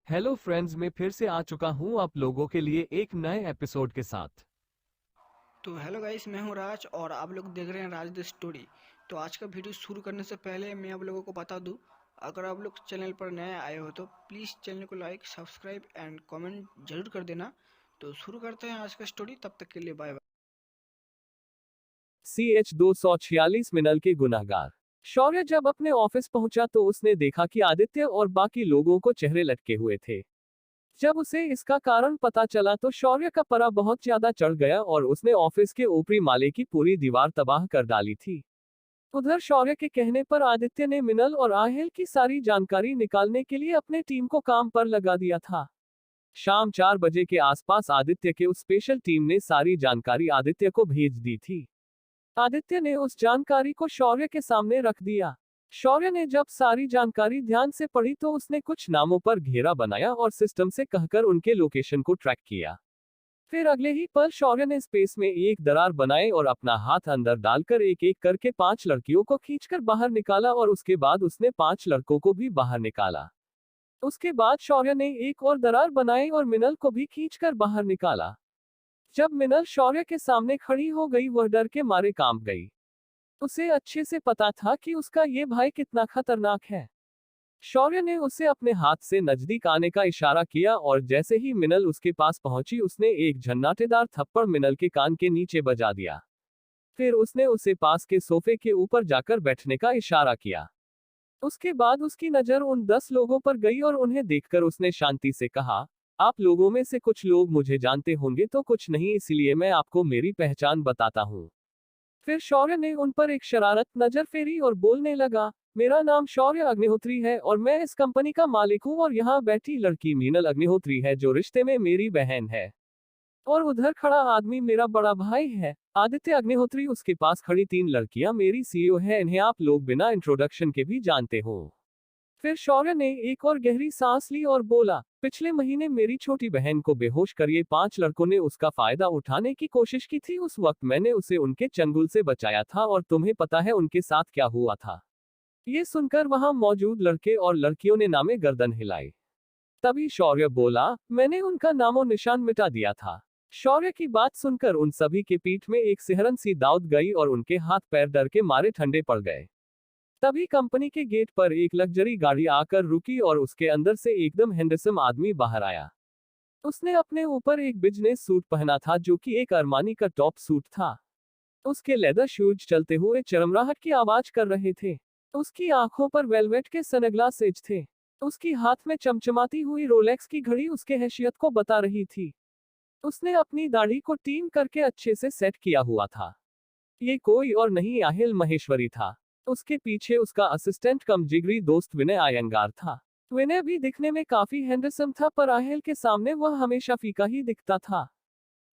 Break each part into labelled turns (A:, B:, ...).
A: Hello friends, मैं फिर से आ चुका हूँ आप लोगों के लिए एक नए एपिसोड के साथ।
B: तो हेलो गाइस, मैं हूं राज और आप लोग देख रहे हैं राज द स्टोरी। तो आज का वीडियो शुरू करने से पहले मैं आप लोगों को बता दूं, अगर आप लोग चैनल पर नए आए हो तो प्लीज़ चैनल को लाइक सब्सक्राइब एंड कमेंट जरूर कर देना। तो शुरू करते हैं आज का स्टोरी, तब तक के लिए बाय बाय।
A: CH 246 मिनल के गुनाहगार। शौर्य जब अपने ऑफिस पहुंचा तो उसने देखा कि आदित्य और बाकी लोगों को चेहरे लटके हुए थे। जब उसे इसका कारण पता चला तो शौर्य का पारा बहुत ज्यादा चढ़ गया और उसने ऑफिस के ऊपरी माले की पूरी दीवार तबाह कर डाली थी। उधर शौर्य के कहने पर आदित्य ने मिनल और आहिल की सारी जानकारी निकालने के लिए अपने टीम को काम पर लगा दिया था। शाम 4 बजे के आसपास आदित्य के उस स्पेशल टीम ने सारी जानकारी आदित्य को भेज दी थी। आदित्य ने उस जानकारी को शौर्य के सामने रख दिया। शौर्य ने जब सारी जानकारी ध्यान से पढ़ी तो उसने कुछ नामों पर घेरा बनाया और सिस्टम से कहकर उनके लोकेशन को ट्रैक किया। फिर अगले ही पल शौर्य ने स्पेस में एक दरार बनाई और अपना हाथ अंदर डालकर एक एक करके 5 लड़कियों को खींचकर बाहर निकाला और उसके बाद उसने 5 लड़कों को भी बाहर निकाला। उसके बाद शौर्य ने एक और दरार बनाई और मिनल को भी खींचकर बाहर निकाला। जब मिनल शौर्य के सामने खड़ी हो गई वह डर के मारे कांप गई। उसे अच्छे से पता था कि उसका ये भाई कितना खतरनाक है। शौर्य ने उसे अपने हाथ से नजदीक आने का इशारा किया और जैसे ही मिनल उसके पास पहुंची उसने एक झन्नाटेदार थप्पड़ मिनल के कान के नीचे बजा दिया। फिर उसने उसे पास के सोफे के ऊपर जाकर बैठने का इशारा किया। उसके बाद उसकी नजर उन 10 लोगों पर गई और उन्हें देखकर उसने शांति से कहा, आप लोगों में से कुछ लोग मुझे जानते होंगे तो कुछ नहीं, इसलिए मैं आपको मेरी पहचान बताता हूँ। फिर शौर्य ने उन पर एक शरारत नजर फेरी और बोलने लगा, मेरा नाम शौर्य अग्निहोत्री है और मैं इस कंपनी का मालिक हूँ और यहाँ बैठी लड़की मीनल अग्निहोत्री है जो रिश्ते में मेरी बहन है। और उधर खड़ा आदमी मेरा बड़ा भाई है आदित्य अग्निहोत्री, उसके पास खड़ी 3 लड़कियां मेरी सीईओ है, इन्हें आप लोग बिना इंट्रोडक्शन के भी जानते हो। फिर शौर्य ने एक और गहरी सांस ली और बोला, पिछले महीने मेरी छोटी बहन को बेहोश कर ये 5 लड़कों ने उसका फायदा उठाने की कोशिश की थी। उस वक्त मैंने उसे उनके चंगुल से बचाया था और तुम्हें पता है उनके साथ क्या हुआ था। ये सुनकर वहां मौजूद लड़के और लड़कियों ने नामे गर्दन हिलाई। तभी शौर्य बोला, मैंने उनका नामो निशान मिटा दिया था। शौर्य की बात सुनकर उन सभी के पीठ में एक सिहरन सी दौड़ गई और उनके हाथ पैर डर के मारे ठंडे पड़ गए। तभी कंपनी के गेट पर एक लग्जरी गाड़ी आकर रुकी और उसके अंदर से एकदम हैंडसम आदमी बाहर आया। उसने अपने ऊपर एक बिजनेस सूट पहना था जो कि एक अरमानी का टॉप सूट था। उसके लेदर शूज चलते हुए चरमराहट की आवाज कर रहे थे। उसकी आंखों पर वेलवेट के सनग्लासेज थे। उसकी हाथ में चमचमाती हुई रोलेक्स की घड़ी उसके हैसियत को बता रही थी। उसने अपनी दाढ़ी को टीम करके अच्छे से सेट किया हुआ था। ये कोई और नहीं आहिल महेश्वरी था। उसके पीछे उसका असिस्टेंट कम जिगरी दोस्त विनय आयंगार था। विनय भी दिखने में काफी हैंडसम था पर आहिल के सामने वह हमेशा फीका ही दिखता था।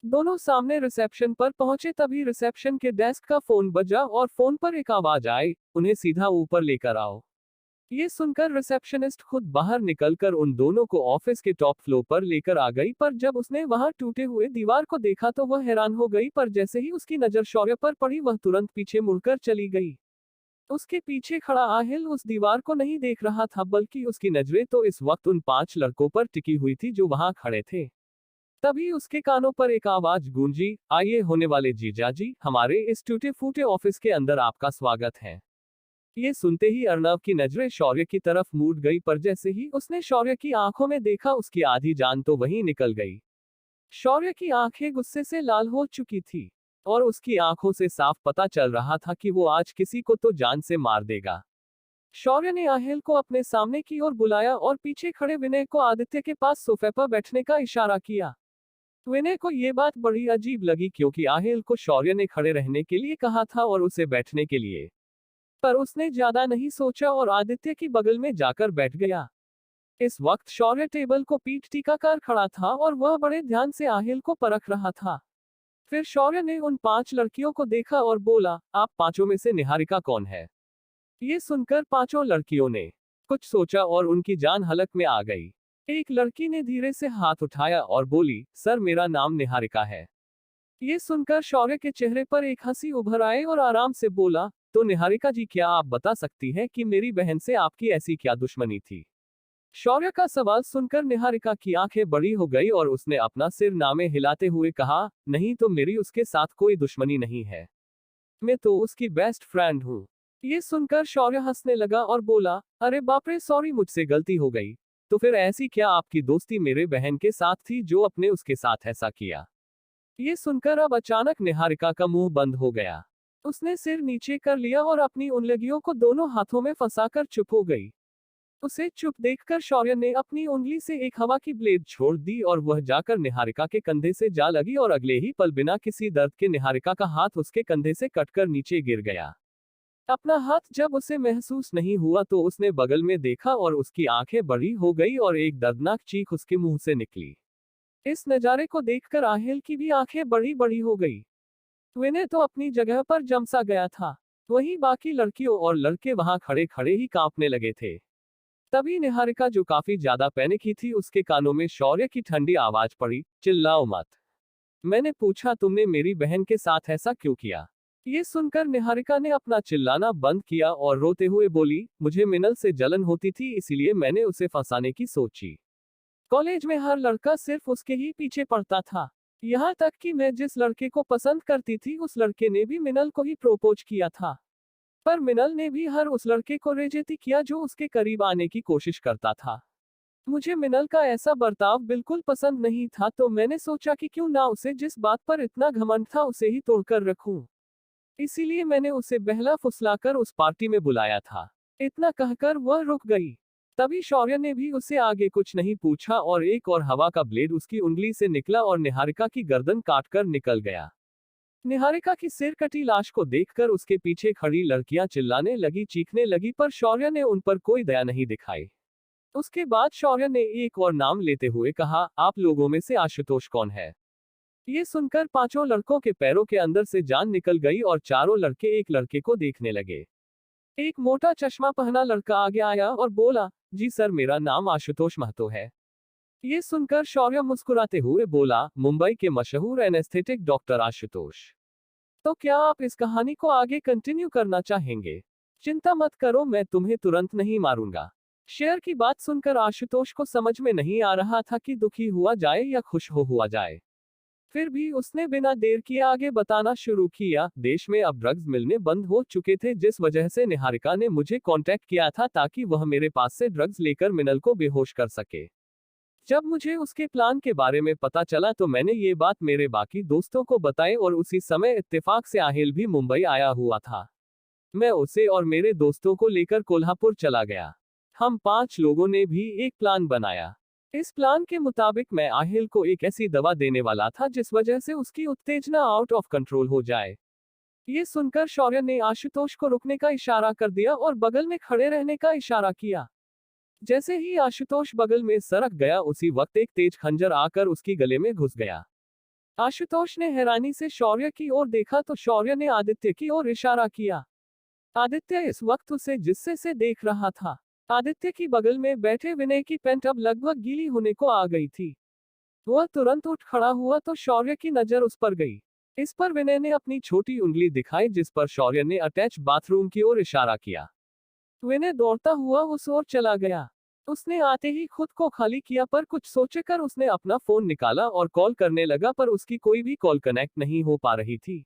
A: दोनों सामने रिसेप्शन पर पहुंचे तभी रिसेप्शन के डेस्क का फोन बजा और फोन पर एक आवाज आई, उन्हें सीधा ऊपर लेकर आओ। ये सुनकर रिसेप्शनिस्ट खुद बाहर निकलकर उन दोनों को ऑफिस के टॉप फ्लोर पर लेकर आ गई, पर जब उसने वहां टूटे हुए दीवार को देखा तो वह हैरान हो गई, पर जैसे ही उसकी नजर शौर्य पर पड़ी वह तुरंत पीछे मुड़कर चली गई। उसके पीछे खड़ा आहिल उस दीवार को नहीं देख रहा था बल्कि उसकी नजरें तो इस वक्त उन 5 लड़कों पर टिकी हुई थी जो वहां खड़े थे। तभी उसके कानों पर एक आवाज गूंजी, आइए होने वाले जीजाजी, हमारे इस टूटे फूटे ऑफिस के अंदर आपका स्वागत है। ये सुनते ही अर्णव की नजरें शौर्य की तरफ मुड़ गई, पर जैसे ही उसने शौर्य की आंखों में देखा उसकी आधी जान तो वहीं निकल गई। शौर्य की आंखें गुस्से से लाल हो चुकी थी और उसकी आंखों से साफ पता चल रहा था कि वो आज किसी को तो जान से मार देगा। शौर्य ने आहिल को अपने सामने की ओर बुलाया और पीछे खड़े विनय को आदित्य के पास सोफे पर बैठने का इशारा किया। विनय को ये बात बड़ी अजीब लगी क्योंकि आहिल को शौर्य ने खड़े रहने के लिए कहा था और उसे बैठने के लिए, पर उसने ज्यादा नहीं सोचा और आदित्य की बगल में जाकर बैठ गया। इस वक्त शौर्य टेबल को पीठ टिकाकर खड़ा था और वह बड़े ध्यान से आहिल को परख रहा था। फिर शौर्य ने उन 5 लड़कियों को देखा और बोला, आप पांचों में से निहारिका कौन है? ये सुनकर 5 लड़कियों ने कुछ सोचा और उनकी जान हलक में आ गई। एक लड़की ने धीरे से हाथ उठाया और बोली, सर मेरा नाम निहारिका है। ये सुनकर शौर्य के चेहरे पर एक हंसी उभर आई और आराम से बोला, तो निहारिका जी क्या आप बता सकती हैं कि मेरी बहन से आपकी ऐसी क्या दुश्मनी थी? शौर्य का सवाल सुनकर निहारिका की आंखें बड़ी हो गई और उसने अपना सिर नामे हिलाते हुए कहा, नहीं तो मेरी उसके साथ कोई दुश्मनी नहीं है। मैं तो उसकी बेस्ट फ्रेंड हूँ। ये सुनकर शौर्य हंसने लगा और बोला, अरे बाप रे, सॉरी, मुझसे गलती हो गई। तो फिर ऐसी क्या आपकी दोस्ती मेरे बहन के साथ थी जो अपने उसके साथ ऐसा किया? ये सुनकर अब अचानक निहारिका का मुंह बंद हो गया। उसने सिर नीचे कर लिया और अपनी उंगलियों को दोनों हाथों में फंसाकर चुप हो गई। उसे चुप देखकर शौर्य ने अपनी उंगली से एक हवा की ब्लेड छोड़ दी और वह जाकर निहारिका के कंधे से जा लगी और अगले ही पल बिना किसी दर्द के निहारिका का हाथ उसके कंधे से कटकर नीचे गिर गया। अपना हाथ जब उसे महसूस नहीं हुआ तो उसने बगल में देखा और उसकी आंखें बड़ी हो गई और एक दर्दनाक चीख उसके मुंह से निकली। इस नजारे को देखकर आहिल की भी आंखें बड़ी बड़ी हो गई। विनय तो अपनी जगह पर जमसा गया था। वहीं बाकी लड़कियों और लड़के वहां खड़े खड़े ही कांपने लगे थे। तभी निहारिका, जो काफी ज्यादा पैनिक ही थी, उसके कानों में शौर्य की ठंडी आवाज पड़ी, चिल्लाओ मत। मैंने पूछा, तुमने मेरी बहन के साथ ऐसा क्यों किया? ये सुनकर निहारिका ने अपना चिल्लाना बंद किया और रोते हुए बोली, मुझे मिनल से जलन होती थी, इसलिए मैंने उसे फंसाने की सोची। कॉलेज में हर लड़का सिर्फ उसके ही पीछे पड़ता था। यहाँ तक कि मैं जिस लड़के को पसंद करती थी उस लड़के ने भी मिनल को ही प्रोपोज किया था। पर मिनल ने भी हर उस लड़के को रिजेक्ट किया जो उसके करीब आने की कोशिश करता था। मुझे मिनल का ऐसा बर्ताव बिल्कुल पसंद नहीं था, तो मैंने सोचा कि क्यों ना उसे जिस बात पर इतना घमंड था उसे ही तोड़कर रखूं। इसीलिए मैंने उसे बहला फुसलाकर उस पार्टी में बुलाया था। इतना कहकर वह रुक गई। तभी शौर्य ने भी उससे आगे कुछ नहीं पूछा और एक और हवा का ब्लेड उसकी उंगली से निकला और निहारिका की गर्दन काटकर निकल गया। निहारिका की सिर कटी लाश को देखकर उसके पीछे खड़ी लड़कियां चिल्लाने लगी, चीखने लगी, पर शौर्य ने उन पर कोई दया नहीं दिखाई। उसके बाद शौर्य ने एक और नाम लेते हुए कहा, आप लोगों में से आशुतोष कौन है? ये सुनकर पांचों लड़कों के पैरों के अंदर से जान निकल गई और चारों लड़के एक लड़के को देखने लगे। एक मोटा चश्मा पहना लड़का आगे आया और बोला, जी सर, मेरा नाम आशुतोष महतो है। ये सुनकर शौर्य मुस्कुराते हुए बोला, मुंबई के मशहूर एनेस्थेटिक डॉक्टर आशुतोष। तो क्या आप इस कहानी को आगे कंटिन्यू करना चाहेंगे? चिंता मत करो, मैं तुम्हें तुरंत नहीं मारूंगा। शेर की बात सुनकर आशुतोष को समझ में नहीं आ रहा था कि दुखी हुआ जाए या खुश हुआ जाए। फिर भी उसने बिना देर किए आगे बताना शुरू किया, देश में अब ड्रग्स मिलने बंद हो चुके थे, जिस वजह से निहारिका ने मुझे कांटेक्ट किया था ताकि वह मेरे पास से ड्रग्स लेकर मिनल को बेहोश कर सके। जब मुझे उसके प्लान के बारे में पता चला तो मैंने ये बात मेरे बाकी दोस्तों को बताई और उसी समय इत्तेफाक से आहिल भी मुंबई आया हुआ था। मैं उसे और मेरे दोस्तों को लेकर कोल्हापुर चला गया। हम 5 लोगों ने भी एक प्लान बनाया। इस प्लान के मुताबिक मैं आहिल को एक ऐसी दवा देने वाला था जिस वजह से उसकी उत्तेजना आउट ऑफ कंट्रोल हो जाए। ये सुनकर शौर्य ने आशुतोष को रुकने का इशारा कर दिया और बगल में खड़े रहने का इशारा किया। जैसे ही आशुतोष बगल में सरक गया, उसी वक्त एक तेज खंजर आकर उसकी गले में घुस गया। आशुतोष ने हैरानी से शौर्य की ओर देखा तो शौर्य ने आदित्य की ओर इशारा किया। आदित्य इस वक्त उसे जिस्से से देख रहा था। आदित्य की बगल में बैठे विनय की पैंट अब लगभग गीली होने को आ गई थी। वह तुरंत उठ खड़ा हुआ तो शौर्य की नजर उस पर गई। इस पर विनय ने अपनी छोटी उंगली दिखाई, जिस पर शौर्य ने अटैच बाथरूम की ओर इशारा किया। विनय दौड़ता हुआ उस ओर चला गया। उसने आते ही खुद को खाली किया, पर कुछ सोचकर उसने अपना फोन निकाला और कॉल करने लगा, पर उसकी कोई भी कॉल कनेक्ट नहीं हो पा रही थी।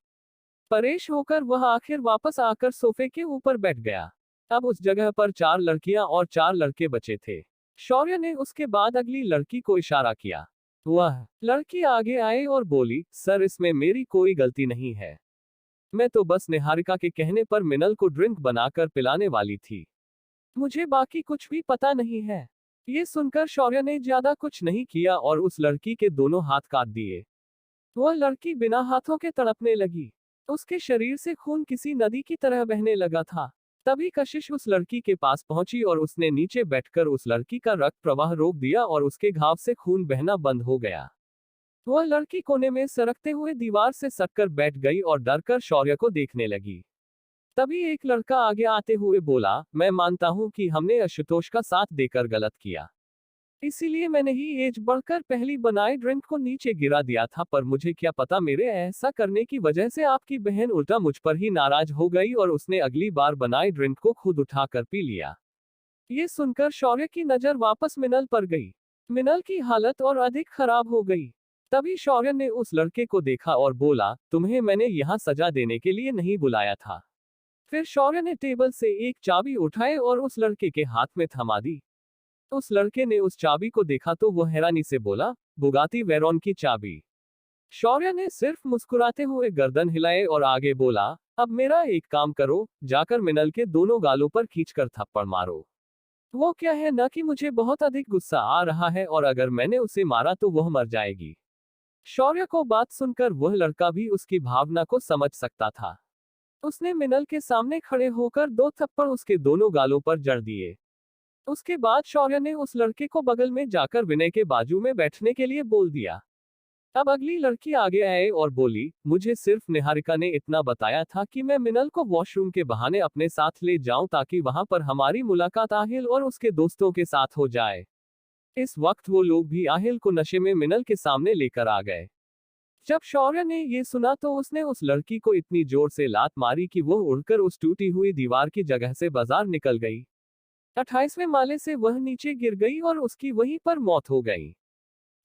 A: परेश होकर वह आखिर वापस आकर सोफे के ऊपर बैठ गया। अब उस जगह पर 4 लड़कियां और 4 लड़के बचे थे। शौर्य ने उसके बाद अगली लड़की को इशारा किया। वह लड़की आगे आई और बोली, सर, इसमें मेरी कोई गलती नहीं है। मैं तो बस निहारिका के कहने पर मिनल को ड्रिंक बनाकर पिलाने वाली थी। मुझे बाकी कुछ भी पता नहीं है। ये सुनकर शौर्य ने ज्यादा कुछ नहीं किया और उस लड़की के दोनों हाथ काट दिए। वह लड़की बिना हाथों के तड़पने लगी। उसके शरीर से खून किसी नदी की तरह बहने लगा था। तभी कशिश उस लड़की के पास पहुंची और उसने नीचे बैठकर उस लड़की का रक्त प्रवाह रोक दिया और उसके घाव से खून बहना बंद हो गया। वह लड़की कोने में सरकते हुए दीवार से सटकर बैठ गई और डरकर शौर्य को देखने लगी। तभी एक लड़का आगे आते हुए बोला, मैं मानता हूं कि हमने आशुतोष का साथ देकर गलत किया। इसीलिए मैंने ही एज बढ़कर पहली बनाए ड्रिंक को नीचे गिरा दिया था, पर मुझे क्या पता मेरे ऐसा करने की वजह से आपकी बहन उल्टा मुझ पर ही नाराज हो गई और उसने अगली बार बनाए ड्रिंक को खुद उठाकर पी लिया। ये सुनकर शौर्य की नजर वापस मिनल पर गई। मिनल की हालत और अधिक खराब हो गई। तभी शौर्य ने उस लड़के को देखा और बोला, तुम्हें मैंने यहाँ सजा देने के लिए नहीं बुलाया था। फिर शौर्य ने टेबल से एक चाबी उठाई और उस लड़के के हाथ में थमा दी। उस लड़के ने उस चाबी को देखा तो वो हैरानी से बोला, बुगाती वेरॉन की चाबी। शौर्य ने सिर्फ मुस्कुराते हुए गर्दन हिलाए और आगे बोला, अब मेरा एक काम करो, जाकर मिनल के दोनों गालों पर खींचकर थप्पड़ मारो। वो क्या है ना कि मुझे बहुत अधिक गुस्सा आ रहा है और अगर मैंने उसे मारा तो वह मर जाएगी। शौर्य को बात सुनकर वह लड़का भी उसकी भावना को समझ सकता था। उसने मिनल के सामने खड़े होकर 2 थप्पड़ उसके दोनों गालों पर जड़ दिए। उसके बाद शौर्य ने उस लड़के को बगल में जाकर विनय के बाजू में बैठने के लिए बोल दिया। अब अगली लड़की आगे आए और बोली, मुझे सिर्फ निहारिका ने इतना बताया था कि मैं मिनल को वॉशरूम के बहाने अपने साथ ले जाऊं ताकि वहां पर हमारी मुलाकात आहिल और उसके दोस्तों के साथ हो जाए। इस वक्त वो लोग भी आहिल को नशे में मिनल के सामने लेकर आ गए। जब शौर्य ने ये सुना तो उसने उस लड़की को इतनी जोर से लात मारी कि वह उड़कर उस टूटी हुई दीवार की जगह से बाजार निकल गई। 28वें माले से वह नीचे गिर गई और उसकी वहीं पर मौत हो गई।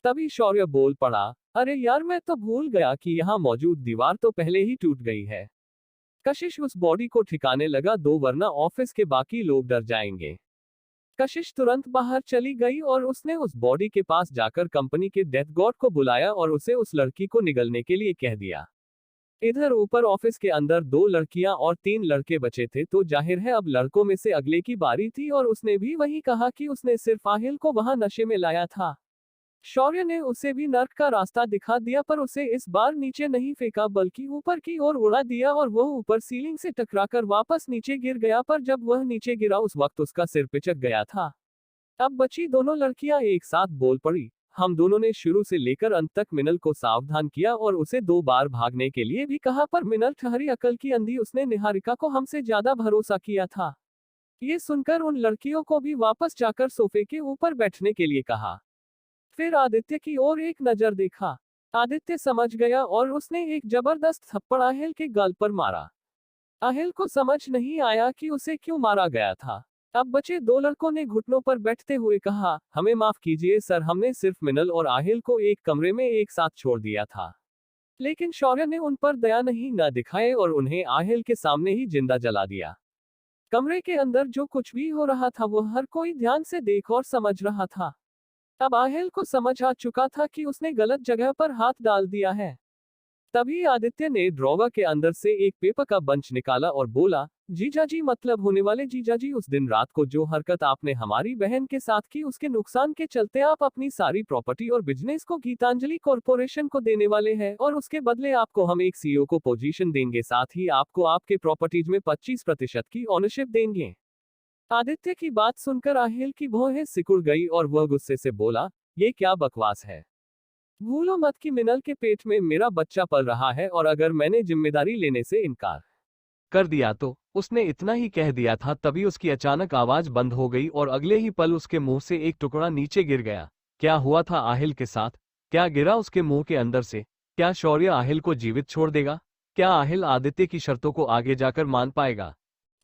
A: तभी शौर्य बोल पड़ा, अरे यार मैं तो भूल गया कि यहाँ मौजूद दीवार तो पहले ही टूट गई है। कशिश उस बॉडी को ठिकाने लगा दो वरना ऑफिस के बाकी लोग डर जाएंगे। कशिश तुरंत बाहर चली गई और उसने उस बॉडी के पास जाकर कंपनी के डेथ गॉड को बुलाया और उसे उस लड़की को निगलने के लिए कह दिया। इधर ऊपर ऑफिस के अंदर 2 लड़कियां और 3 लड़के बचे थे तो जाहिर है अब लड़कों में से अगले की बारी थी और उसने भी वही कहा कि उसने सिर्फ आहिल को वहां नशे में लाया था। शौर्य ने उसे भी नर्क का रास्ता दिखा दिया पर उसे इस बार नीचे नहीं फेंका बल्कि ऊपर की ओर उड़ा दिया और वह ऊपर सीलिंग से टकराकर वापस नीचे गिर गया पर जब वह नीचे गिरा उस वक्त उसका सिर पिचक गया था। अब बची दोनों लड़कियां एक साथ बोल पड़ी, हम दोनों ने शुरू से लेकर अंत तक मिनल को सावधान किया और उसे 2 बार भागने के लिए भी कहा पर मिनल ठहरी अकल की अंधी उसने निहारिका को हमसे ज्यादा भरोसा किया था। ये सुनकर उन लड़कियों को भी वापस जाकर सोफे के ऊपर बैठने के लिए कहा। फिर आदित्य की ओर एक नजर देखा। आदित्य समझ गया और उसने एक जबरदस्त थप्पड़ आहिल के गाल पर मारा। आहिल को समझ नहीं आया कि उसे क्यों मारा गया था। अब बचे 2 लड़कों ने घुटनों पर बैठते हुए कहा, हमें माफ कीजिए सर, हमने सिर्फ मिनल और आहिल को एक कमरे में एक साथ छोड़ दिया था। लेकिन शौर्य ने उन पर दया नहीं न दिखाए और उन्हें आहिल के सामने ही जिंदा जला दिया। कमरे के अंदर जो कुछ भी हो रहा था वो हर कोई ध्यान से देख और समझ रहा था। अब आहिल को समझ आ चुका था कि उसने गलत जगह पर हाथ डाल दिया है। तभी आदित्य ने ड्रॉवर के अंदर से एक पेपर का बंच निकाला और बोला, जीजाजी मतलब होने वाले जीजाजी, उस दिन रात को जो हरकत आपने हमारी बहन के साथ की उसके नुकसान के चलते आप अपनी सारी प्रॉपर्टी और बिजनेस को गीतांजलि कॉरपोरेशन को देने वाले हैं और उसके बदले आपको हम एक सीईओ को पोजीशन देंगे, साथ ही आपको आपके प्रॉपर्टीज में 25% की ओनरशिप देंगे। आदित्य की बात सुनकर आहिल की भौहें सिकुड़ गई और वह गुस्से से बोला, ये क्या बकवास है। भूलो मत कि मिनल के पेट में मेरा बच्चा पल रहा है और अगर मैंने जिम्मेदारी लेने से इनकार
C: कर दिया तो। उसने इतना ही कह दिया था तभी उसकी अचानक आवाज बंद हो गई और अगले ही पल उसके मुंह से एक टुकड़ा नीचे गिर गया। क्या हुआ था आहिल के साथ? क्या गिरा उसके मुंह के अंदर से? क्या शौर्य आहिल को जीवित छोड़ देगा? क्या आहिल आदित्य की शर्तों को आगे जाकर मान पाएगा?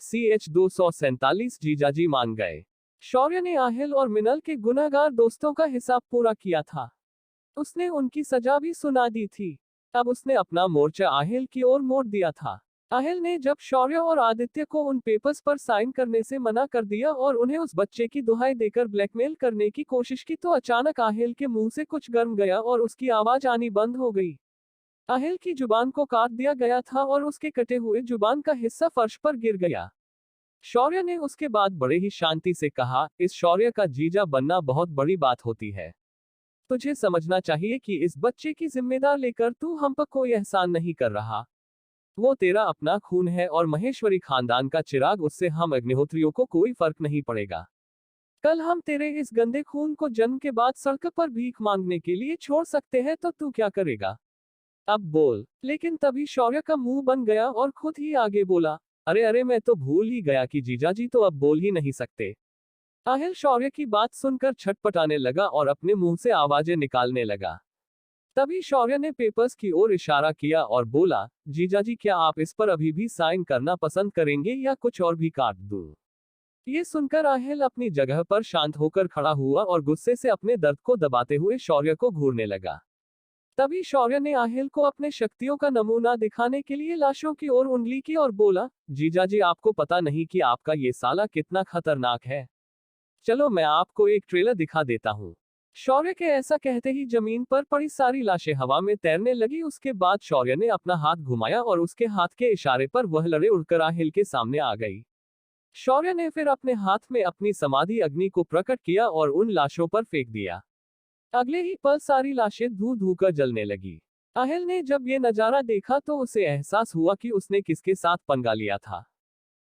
A: CH 247 जीजाजी मान गए। शौर्य ने आहिल और मिनल के गुनहगार दोस्तों का हिसाब पूरा किया था। उसने उनकी सजा भी सुना दी थी। अब उसने अपना मोर्चा आहिल की ओर मोड़ दिया था। आहिल ने जब शौर्य और आदित्य को उन पेपर्स पर साइन करने से मना कर दिया और उन्हें उस बच्चे की दुहाई देकर ब्लैकमेल करने की कोशिश की तो अचानक आहिल के मुंह से कुछ गर्म गया और उसकी आवाज आनी बंद हो गई। आहिल की जुबान को काट दिया गया था और उसके कटे हुए जुबान का हिस्सा फर्श पर गिर गया। शौर्य ने उसके बाद बड़े ही शांति से कहा, इस शौर्य का जीजा बनना बहुत बड़ी बात होती है। तुझे समझना चाहिए कि इस बच्चे की जिम्मेदार लेकर तू हम पर कोई एहसान नहीं कर रहा। वो तेरा अपना खून है और महेश्वरी खानदान का चिराग, उससे हम अग्निहोत्रियों को कोई फर्क नहीं पड़ेगा। कल हम तेरे इस गंदे खून को जन्म के बाद सड़क पर भीख मांगने के लिए छोड़ सकते हैं तो तू क्या करेगा? अब बोल। लेकिन तभी शौर्य का मुंह बन गया और खुद ही आगे बोला, अरे अरे मैं तो भूल ही गया कि जीजाजी तो अब बोल ही नहीं सकते। आहिल शौर्य की बात सुनकर छटपटाने लगा और अपने मुंह से आवाजें निकालने लगा। तभी शौर्य ने पेपर्स की ओर इशारा किया और बोला, जीजाजी क्या आप इस पर अभी भी साइन करना पसंद करेंगे या कुछ और भी काट दूं? ये सुनकर आहिल अपनी जगह पर शांत होकर खड़ा हुआ और गुस्से से अपने दर्द को दबाते हुए शौर्य को घूरने लगा। तभी शौर्य ने आहिल को अपने शक्तियों का नमूना दिखाने के लिए लाशों की ओर उंगली की और बोला, जीजाजी आपको पता नहीं कि आपका ये साला कितना खतरनाक है। चलो मैं आपको एक ट्रेलर दिखा देता हूँ। शौर्य के ऐसा कहते ही जमीन पर पड़ी सारी लाशें हवा में तैरने लगी। उसके बाद शौर्य ने अपना हाथ घुमाया और उसके हाथ के इशारे पर वह लड़े उड़कर आहिल के सामने आ गई। शौर्य ने फिर अपने हाथ में अपनी समाधि अग्नि को प्रकट किया और उन लाशों पर फेंक दिया। अगले ही पल सारी लाशें धू धू कर जलने लगी। आहिल ने जब ये नजारा देखा तो उसे एहसास हुआ कि उसने किसके साथ पंगा लिया था।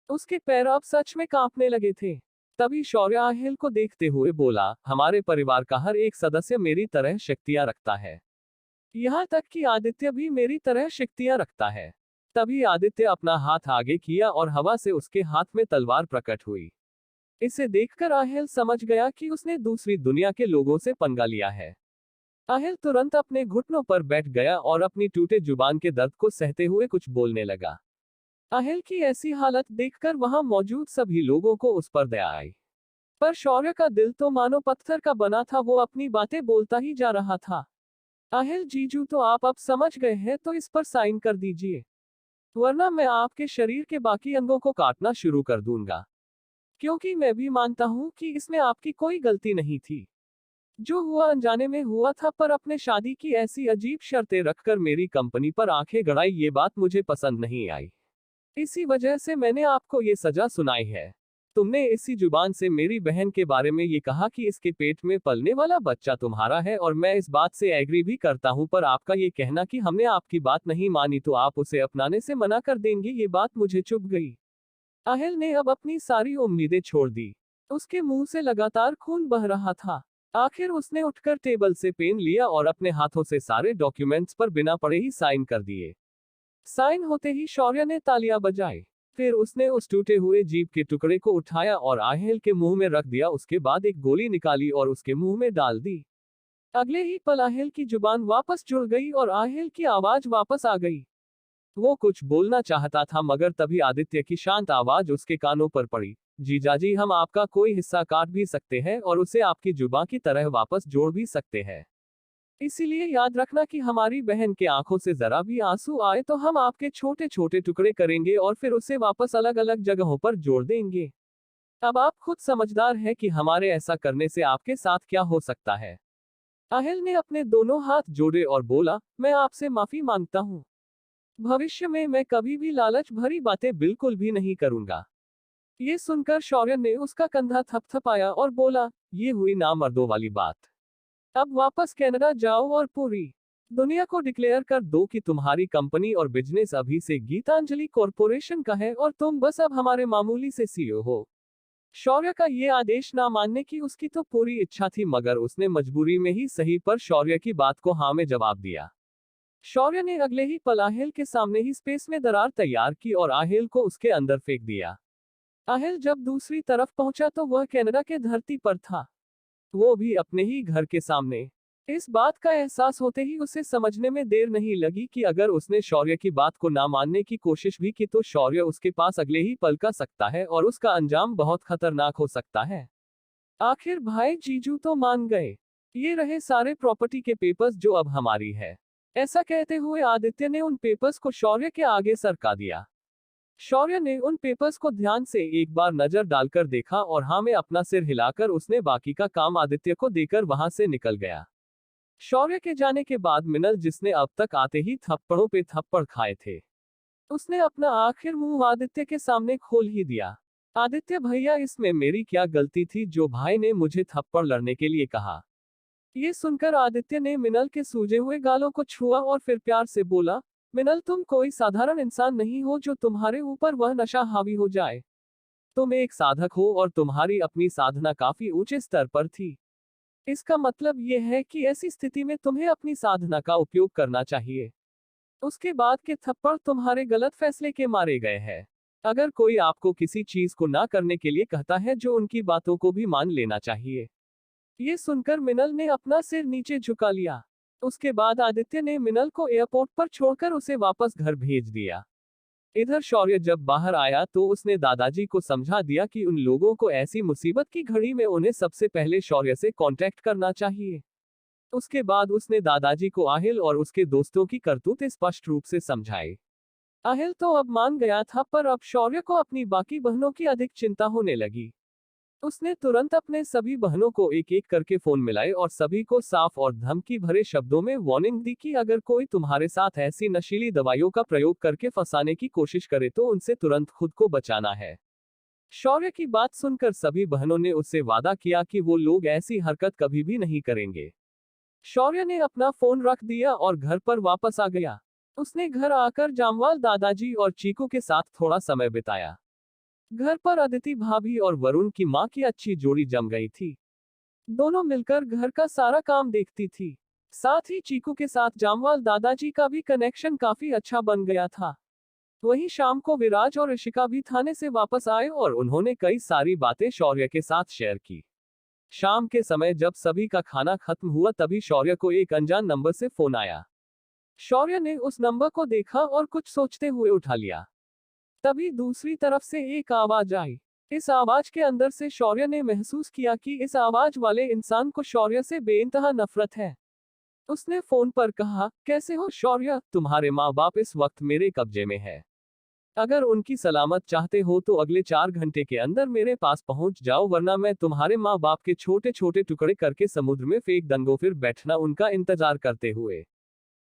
A: उसके पैर अब सच में कांपने लगे थे। तभी शौर्य आहिल को देखते हुए बोला, हमारे परिवार का हर एक सदस्य मेरी तरह शक्तियां रखता है, यहाँ तक कि आदित्य भी मेरी तरह शक्तियां रखता है। तभी आदित्य अपना हाथ आगे किया और हवा से उसके हाथ में तलवार प्रकट हुई। इसे देखकर आहिल समझ गया कि उसने दूसरी दुनिया के लोगों से पंगा लिया है। आहिल तुरंत अपने घुटनों पर बैठ गया और अपनी टूटे जुबान के दर्द को सहते हुए कुछ बोलने लगा। आहिल की ऐसी हालत देखकर वहां मौजूद सभी लोगों को उस पर दया आई। पर शौर्य का दिल तो मानो पत्थर का बना था, वो अपनी बातें बोलता ही जा रहा था। आहिल जीजू, तो आप अब समझ गए हैं तो इस पर साइन कर दीजिए, वरना मैं आपके शरीर के बाकी अंगों को काटना शुरू कर दूंगा। क्योंकि मैं भी मानता हूं कि इसमें आपकी कोई गलती नहीं थी। जो हुआ अनजाने में हुआ था, पर अपने शादी की ऐसी अजीब शर्तें रखकर मेरी कंपनी पर आंखें गड़ाई, ये बात मुझे पसंद नहीं आई। इसी वजह से मैंने आपको ये सजा सुनाई है। तुमने इसी जुबान से मेरी बहन के बारे में ये कहा कि इसके पेट में पलने वाला बच्चा तुम्हारा है, और मैं इस बात से एग्री भी करता हूं, पर आपका ये कहना कि हमने आपकी बात नहीं मानी तो आप उसे अपनाने से मना कर देंगे, ये बात मुझे चुभ गई। आहिल ने अब अपनी सारी उम्मीदें छोड़ दी। उसके मुंह से लगातार खून बह रहा था। आखिर उसने उठकर टेबल से पेन लिया और अपने हाथों से सारे डॉक्यूमेंट्स पर बिना पढ़े ही साइन कर दिए। साइन होते ही शौर्य ने तालियां बजाई। फिर उसने उस टूटे हुए जीप के टुकड़े को उठाया और आहिल के मुंह में रख दिया। उसके बाद एक गोली निकाली और उसके मुंह में डाल दी। अगले ही पल आहिल की जुबान वापस जुड़ गई और आहिल की आवाज वापस आ गई। वो कुछ बोलना चाहता था, मगर तभी आदित्य की शांत आवाज उसके कानों पर पड़ी, जीजाजी हम आपका कोई हिस्सा काट भी सकते हैं और उसे आपकी जुबान की तरह वापस जोड़ भी सकते हैं। इसीलिए याद रखना कि हमारी बहन के आंखों से जरा भी आंसू आए तो हम आपके छोटे छोटे टुकड़े करेंगे और फिर उसे वापस अलग अलग जगहों पर जोड़ देंगे। अब आप खुद समझदार हैं कि हमारे ऐसा करने से आपके साथ क्या हो सकता है। आहिल ने अपने दोनों हाथ जोड़े और बोला, मैं आपसे माफी मांगता हूँ। भविष्य में मैं कभी भी लालच भरी बातें बिल्कुल भी नहीं करूंगा। ये सुनकर शौर्य ने उसका कंधा थपथपाया और बोला, ये हुई ना मर्दों वाली बात। अब वापस कनाडा जाओ और पूरी दुनिया को डिक्लेयर कर दो कि तुम्हारी कंपनी और बिजनेस अभी से गीतांजलि कॉरपोरेशन का है और तुम बस अब हमारे मामूली से सीईओ हो। शौर्य का ये आदेश ना मानने की उसकी तो पूरी इच्छा थी, मगर उसने मजबूरी में ही सही पर शौर्य की बात को हाँ में जवाब दिया। शौर्य ने अगले ही पल आहिल के सामने ही स्पेस में दरार तैयार की और आहिल को उसके अंदर फेंक दिया। आहिल जब दूसरी तरफ पहुंचा तो वह कनाडा के धरती पर था, वो भी अपने ही घर के सामने। इस बात का एहसास होते ही उसे समझने में देर नहीं लगी कि अगर उसने शौर्य की बात को ना मानने की कोशिश भी की तो शौर्य उसके पास अगले ही पल का सकता है और उसका अंजाम बहुत खतरनाक हो सकता है। आखिर भाई जीजू तो मान गए। ये रहे सारे प्रॉपर्टी के पेपर्स जो अब हमारी है। ऐसा कहते हुए आदित्य ने उन पेपर्स को शौर्य के आगे सरका दिया। शौर्य ने उन पेपर्स को ध्यान से एक बार नजर डालकर देखा और हाँ में अपना सिर हिलाकर उसने बाकी का काम आदित्य को देकर वहां से निकल गया। शौर्य के जाने के बाद मिनल, जिसने अब तक आते ही थप्पड़ों पे थप्पड़ खाए थे, उसने अपना आखिर मुंह आदित्य के सामने खोल ही दिया। आदित्य भैया, इसमें मेरी क्या गलती थी जो भाई ने मुझे थप्पड़ लड़ने के लिए कहा। ये सुनकर आदित्य ने मिनल के सूजे हुए गालों को छुआ और फिर प्यार से बोला, मिनल तुम कोई साधारण इंसान नहीं हो जो तुम्हारे ऊपर वह नशा हावी हो जाए। तुम एक साधक हो और तुम्हारी अपनी साधना काफी ऊंचे स्तर पर थी। इसका मतलब यह है कि ऐसी स्थिति में तुम्हें अपनी साधना का उपयोग करना चाहिए। उसके बाद के थप्पड़ तुम्हारे गलत फैसले के मारे गए हैं। अगर कोई आपको किसी चीज को ना करने के लिए कहता है जो उनकी बातों को भी मान लेना चाहिए। ये सुनकर मिनल ने अपना सिर नीचे झुका लिया। उसके बाद आदित्य ने मिनल को एयरपोर्ट पर छोड़कर उसे वापस घर भेज दिया। इधर शौर्य जब बाहर आया तो उसने दादाजी को समझा दिया कि उन लोगों को ऐसी मुसीबत की घड़ी में उन्हें सबसे पहले शौर्य से कांटेक्ट करना चाहिए। उसके बाद उसने दादाजी को आहिल और उसके दोस्तों की करतूत स्पष्ट रूप से समझाई। आहिल तो अब मान गया था, पर अब शौर्य को अपनी बाकी बहनों की अधिक चिंता होने लगी। उसने तुरंत अपने सभी बहनों को एक एक करके फोन मिलाए और सभी को साफ और धमकी भरे शब्दों में वार्निंग दी कि अगर कोई तुम्हारे साथ ऐसी नशीली दवाइयों का प्रयोग करके फंसाने की कोशिश करे तो उनसे तुरंत खुद को बचाना है। शौर्य की बात सुनकर सभी बहनों ने उससे वादा किया कि वो लोग ऐसी हरकत कभी भी नहीं करेंगे। शौर्य ने अपना फोन रख दिया और घर पर वापस आ गया। उसने घर आकर जामवाल दादाजी और चीकू के साथ थोड़ा समय बिताया। घर पर अदिति भाभी और वरुण की मां की अच्छी जोड़ी जम गई थी। दोनों मिलकर घर का सारा काम देखती थी। साथ ही चीकू के साथ जामवाल दादाजी का भी कनेक्शन काफी अच्छा बन गया था। वहीं शाम को विराज और ऋषिका भी थाने से वापस आए और उन्होंने कई सारी बातें शौर्य के साथ शेयर की। शाम के समय जब सभी का खाना खत्म हुआ तभी शौर्य को एक अनजान नंबर से फोन आया। शौर्य ने उस नंबर को देखा और कुछ सोचते हुए उठा लिया। तभी दूसरी तरफ से एक आवाज आई। इस आवाज के अंदर से शौर्य ने महसूस किया कि इस आवाज वाले इंसान को शौर्य से बेइंतहा नफरत है। उसने फोन पर कहा, कैसे हो शौर्य, तुम्हारे माँ बाप इस वक्त मेरे कब्जे में है। अगर उनकी सलामत चाहते हो तो अगले 4 घंटे के अंदर मेरे पास पहुंच जाओ, वरना मैं तुम्हारे माँ बाप के छोटे छोटे टुकड़े करके समुद्र में फेंक दूंगा, फिर बैठना उनका इंतजार करते हुए।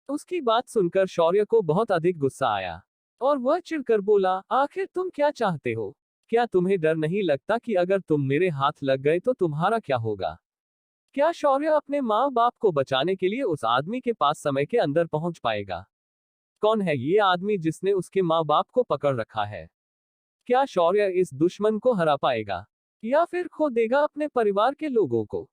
A: उसकी बात सुनकर शौर्य को बहुत अधिक गुस्सा आया और वह चिढ़कर बोला, आखिर तुम क्या चाहते हो? क्या तुम्हें डर नहीं लगता कि अगर तुम मेरे हाथ लग गए तो तुम्हारा क्या होगा? क्या शौर्य अपने माँ बाप को बचाने के लिए उस आदमी के पास समय के अंदर पहुंच पाएगा? कौन है ये आदमी जिसने उसके माँ बाप को पकड़ रखा है? क्या शौर्य इस दुश्मन को हरा पाएगा या फिर खो देगा अपने परिवार के लोगों को?